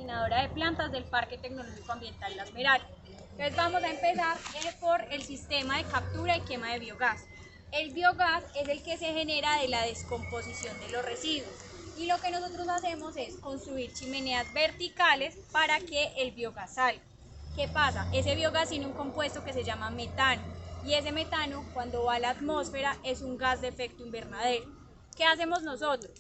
coordinadora de plantas del Parque Tecnológico Ambiental La Esmeralda. Entonces vamos a empezar por el sistema de captura y quema de biogás. El biogás es el que se genera de la descomposición de los residuos y lo que nosotros hacemos es construir chimeneas verticales para que el biogás salga. ¿Qué pasa? Ese biogás tiene un compuesto que se llama metano y ese metano cuando va a la atmósfera es un gas de efecto invernadero. ¿Qué hacemos nosotros?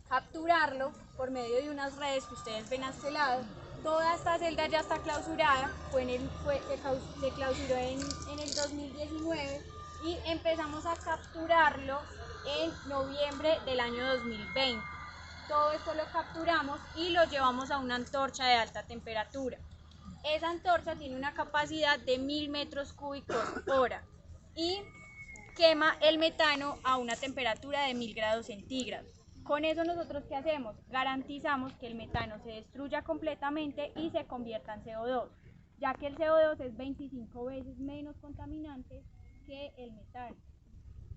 Capturarlo por medio de unas redes que ustedes ven a este lado. Toda esta celda ya está clausurada, se clausuró en el 2019 y empezamos a capturarlo en noviembre del año 2020. Todo esto lo capturamos y lo llevamos a una antorcha de alta temperatura. Esa antorcha tiene una capacidad de 1000 metros cúbicos hora y quema el metano a una temperatura de 1000 grados centígrados. Con eso nosotros ¿qué hacemos? Garantizamos que el metano se destruya completamente y se convierta en CO2, ya que el CO2 es 25 veces menos contaminante que el metano.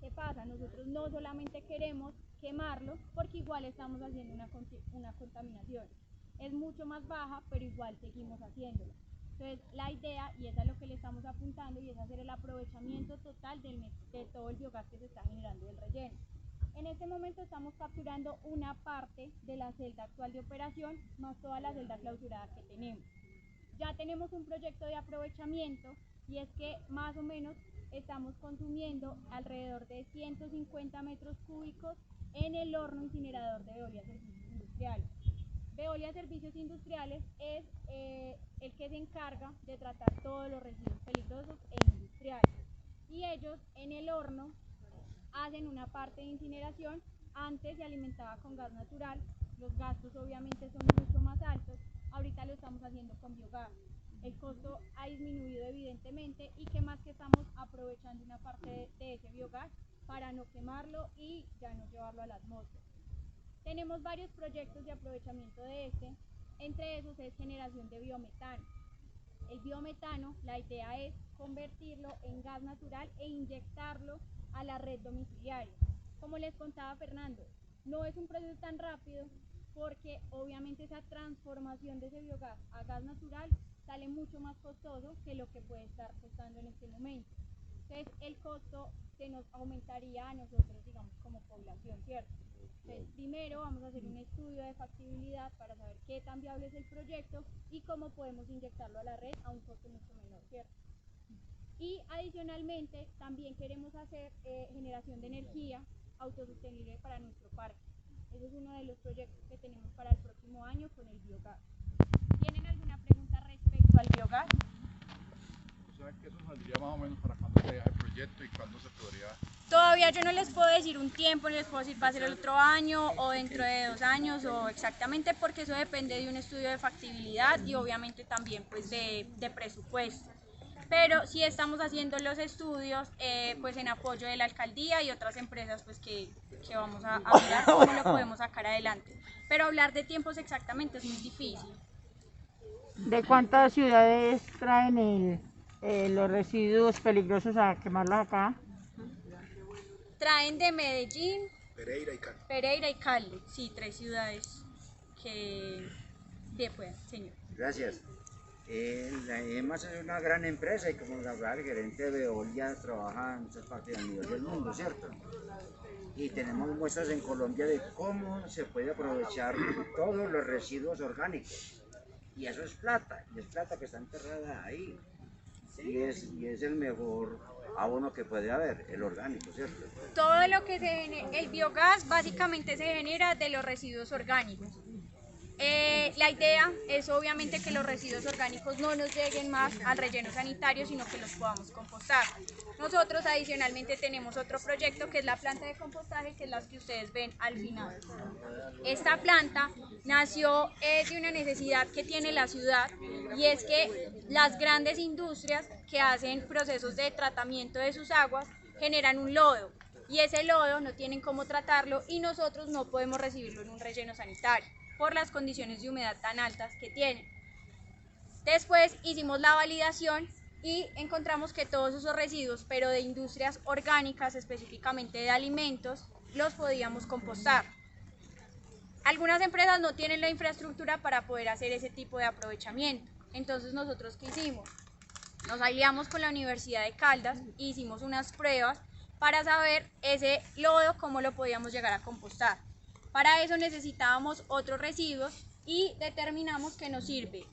¿Qué pasa? Nosotros no solamente queremos quemarlo porque igual estamos haciendo una contaminación. Es mucho más baja, pero igual seguimos haciéndola. Entonces la idea, y es a lo que le estamos apuntando, y es hacer el aprovechamiento total de todo el biogás que se está generando del relleno. En este momento estamos capturando una parte de la celda actual de operación, más toda la celda clausurada que tenemos. Ya tenemos un proyecto de aprovechamiento y es que más o menos estamos consumiendo alrededor de 150 metros cúbicos en el horno incinerador de Veolia Servicios Industriales. Veolia Servicios Industriales es el que se encarga de tratar todos los residuos peligrosos e industriales y ellos en el horno hacen una parte de incineración. Antes se alimentaba con gas natural, los gastos obviamente son mucho más altos, ahorita lo estamos haciendo con biogás. El costo ha disminuido evidentemente y que más que estamos aprovechando una parte de ese biogás para no quemarlo y ya no llevarlo a la atmósfera. Tenemos varios proyectos de aprovechamiento de entre esos es generación de biometano. El biometano, la idea es convertirlo en gas natural e inyectarlo a la red domiciliaria. Como les contaba Fernando, no es un proceso tan rápido porque obviamente esa transformación de ese biogás a gas natural sale mucho más costoso que lo que puede estar costando en este momento. Entonces el costo se nos aumentaría a nosotros, digamos, como población, ¿cierto? Entonces primero vamos a hacer un estudio de factibilidad para saber qué tan viable es el proyecto y cómo podemos inyectarlo a la red a un costo mucho menor, ¿cierto? Y adicionalmente también queremos hacer generación de energía autosostenible para nuestro parque. Ese es uno de los proyectos que tenemos para el próximo año con el biogás. ¿Tienen alguna pregunta respecto al biogás? O sea, que eso saldría más o menos para cuándo sería el proyecto y cuándo se podría... Todavía yo no les puedo decir un tiempo, no les puedo decir va a ser el otro año o dentro de 2 años o exactamente porque eso depende de un estudio de factibilidad y obviamente también pues de presupuesto. Pero sí estamos haciendo los estudios pues en apoyo de la alcaldía y otras empresas pues que vamos a mirar cómo lo podemos sacar adelante. Pero hablar de tiempos exactamente es muy difícil. ¿De cuántas ciudades traen los residuos peligrosos a quemarlos acá? Traen de Medellín, Pereira y Cali. sí, 3 ciudades que después, señor. Gracias. La EMAS es una gran empresa y como hablaba el gerente de Veolia, trabaja en muchas partes a nivel del mundo, ¿cierto? Y tenemos muestras en Colombia de cómo se puede aprovechar todos los residuos orgánicos. Y eso es plata que está enterrada ahí. Y es el mejor abono que puede haber, el orgánico, ¿cierto? Todo lo que el biogás básicamente se genera de los residuos orgánicos. La idea es obviamente que los residuos orgánicos no nos lleguen más al relleno sanitario, sino que los podamos compostar. Nosotros adicionalmente tenemos otro proyecto que es la planta de compostaje, que es la que ustedes ven al final. Esta planta nació de una necesidad que tiene la ciudad y es que las grandes industrias que hacen procesos de tratamiento de sus aguas generan un lodo y ese lodo no tienen cómo tratarlo y nosotros no podemos recibirlo en un relleno sanitario por las condiciones de humedad tan altas que tienen. Después hicimos la validación y encontramos que todos esos residuos, pero de industrias orgánicas, específicamente de alimentos, los podíamos compostar. Algunas empresas no tienen la infraestructura para poder hacer ese tipo de aprovechamiento. Entonces nosotros, ¿qué hicimos? Nos aliamos con la Universidad de Caldas e hicimos unas pruebas para saber ese lodo cómo lo podíamos llegar a compostar. Para eso necesitábamos otros residuos y determinamos que nos sirve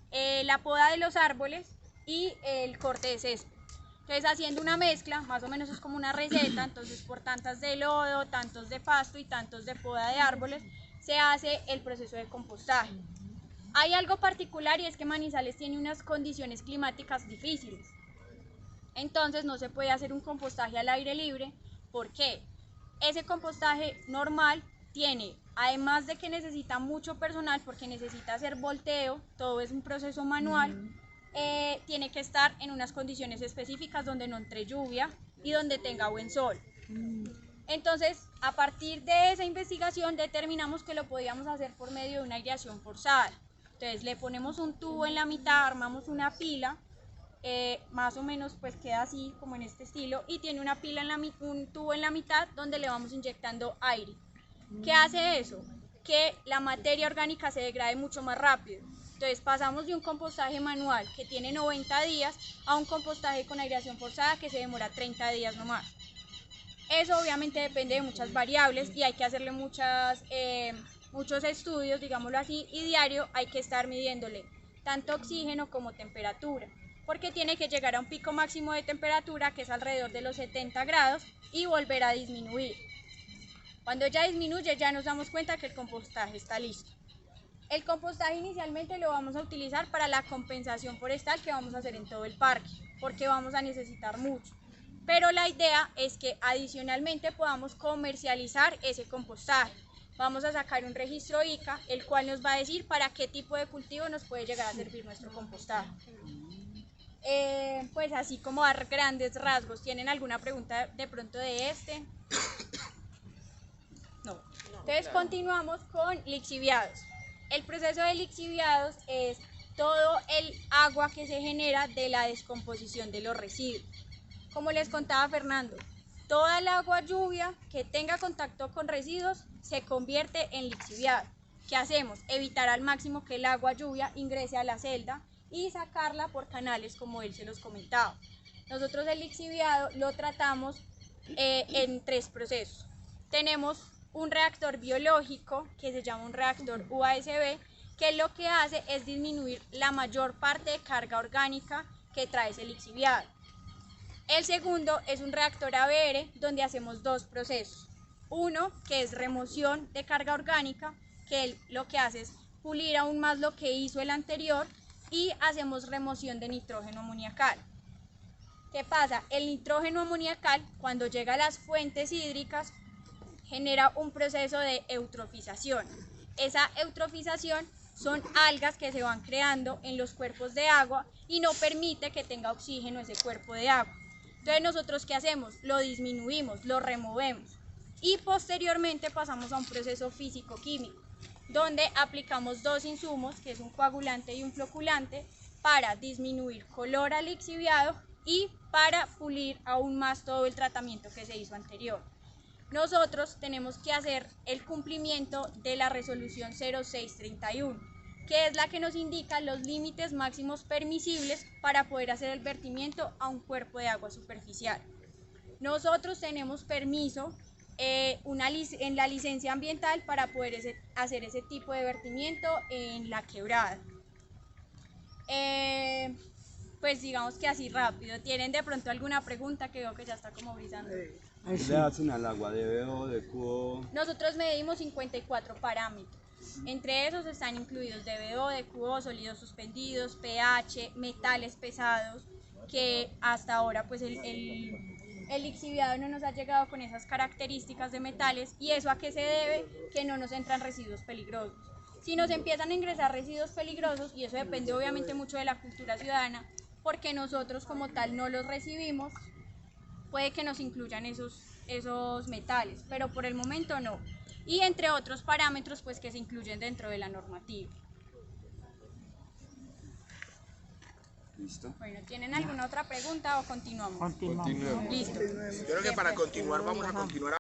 la poda de los árboles y el corte de césped. Entonces, haciendo una mezcla, más o menos es como una receta, entonces por tantas de lodo, tantos de pasto y tantos de poda de árboles, se hace el proceso de compostaje. Hay algo particular y es que Manizales tiene unas condiciones climáticas difíciles. Entonces no se puede hacer un compostaje al aire libre. ¿Por qué? Ese compostaje normal tiene, además de que necesita mucho personal porque necesita hacer volteo, todo es un proceso manual, tiene que estar en unas condiciones específicas donde no entre lluvia y donde tenga buen sol. Entonces, a partir de esa investigación determinamos que lo podíamos hacer por medio de una aireación forzada. Entonces le ponemos un tubo en la mitad, armamos una pila, más o menos pues queda así como en este estilo, y tiene una pila un tubo en la mitad donde le vamos inyectando aire. ¿Qué hace eso? Que la materia orgánica se degrade mucho más rápido. Entonces pasamos de un compostaje manual que tiene 90 días a un compostaje con aireación forzada que se demora 30 días nomás. Eso obviamente depende de muchas variables y hay que hacerle muchos estudios, digámoslo así, y diario hay que estar midiéndole tanto oxígeno como temperatura, porque tiene que llegar a un pico máximo de temperatura que es alrededor de los 70 grados y volver a disminuir. Cuando ya disminuye ya nos damos cuenta que el compostaje está listo. El compostaje inicialmente lo vamos a utilizar para la compensación forestal que vamos a hacer en todo el parque, porque vamos a necesitar mucho. Pero la idea es que adicionalmente podamos comercializar ese compostaje. Vamos a sacar un registro ICA, el cual nos va a decir para qué tipo de cultivo nos puede llegar a servir nuestro compostaje. Pues así como a grandes rasgos. ¿Tienen alguna pregunta de pronto de este? No. Entonces continuamos con lixiviados. El proceso de lixiviados es todo el agua que se genera de la descomposición de los residuos. Como les contaba Fernando, toda el agua lluvia que tenga contacto con residuos se convierte en lixiviado. ¿Qué hacemos? Evitar al máximo que el agua lluvia ingrese a la celda y sacarla por canales como él se los comentaba. Nosotros el lixiviado lo tratamos en 3 procesos. Tenemos un reactor biológico que se llama un reactor UASB, que lo que hace es disminuir la mayor parte de carga orgánica que trae ese lixiviado. El segundo es un reactor ABR donde hacemos 2 procesos. Uno que es remoción de carga orgánica, que él lo que hace es pulir aún más lo que hizo el anterior, y hacemos remoción de nitrógeno amoniacal. ¿Qué pasa? El nitrógeno amoniacal cuando llega a las fuentes hídricas genera un proceso de eutrofización. Esa eutrofización son algas que se van creando en los cuerpos de agua y no permite que tenga oxígeno ese cuerpo de agua. Entonces nosotros ¿qué hacemos? Lo disminuimos, lo removemos y posteriormente pasamos a un proceso físico-químico donde aplicamos 2 insumos, que es un coagulante y un floculante, para disminuir color al lixiviado y para pulir aún más todo el tratamiento que se hizo anterior. Nosotros tenemos que hacer el cumplimiento de la resolución 0631, que es la que nos indica los límites máximos permisibles para poder hacer el vertimiento a un cuerpo de agua superficial. Nosotros tenemos permiso en la licencia ambiental para poder hacer ese tipo de vertimiento en la quebrada. Pues digamos que así rápido. ¿Tienen de pronto alguna pregunta? Que veo que ya está como brisando. ¿Qué le hacen al agua? ¿De BO, de QO? Nosotros medimos 54 parámetros. Entre esos están incluidos DBO, DQO, sólidos suspendidos, pH, metales pesados, que hasta ahora pues el lixiviado no nos ha llegado con esas características de metales. ¿Y eso a qué se debe? Que no nos entran residuos peligrosos. Si nos empiezan a ingresar residuos peligrosos, y eso depende obviamente mucho de la cultura ciudadana, porque nosotros como tal no los recibimos, puede que nos incluyan esos metales, pero por el momento no. Y entre otros parámetros pues que se incluyen dentro de la normativa. ¿Listo? Bueno, ¿tienen alguna otra pregunta o continuamos? Continuamos. Continuemos. Listo. Yo creo que para continuar vamos a continuar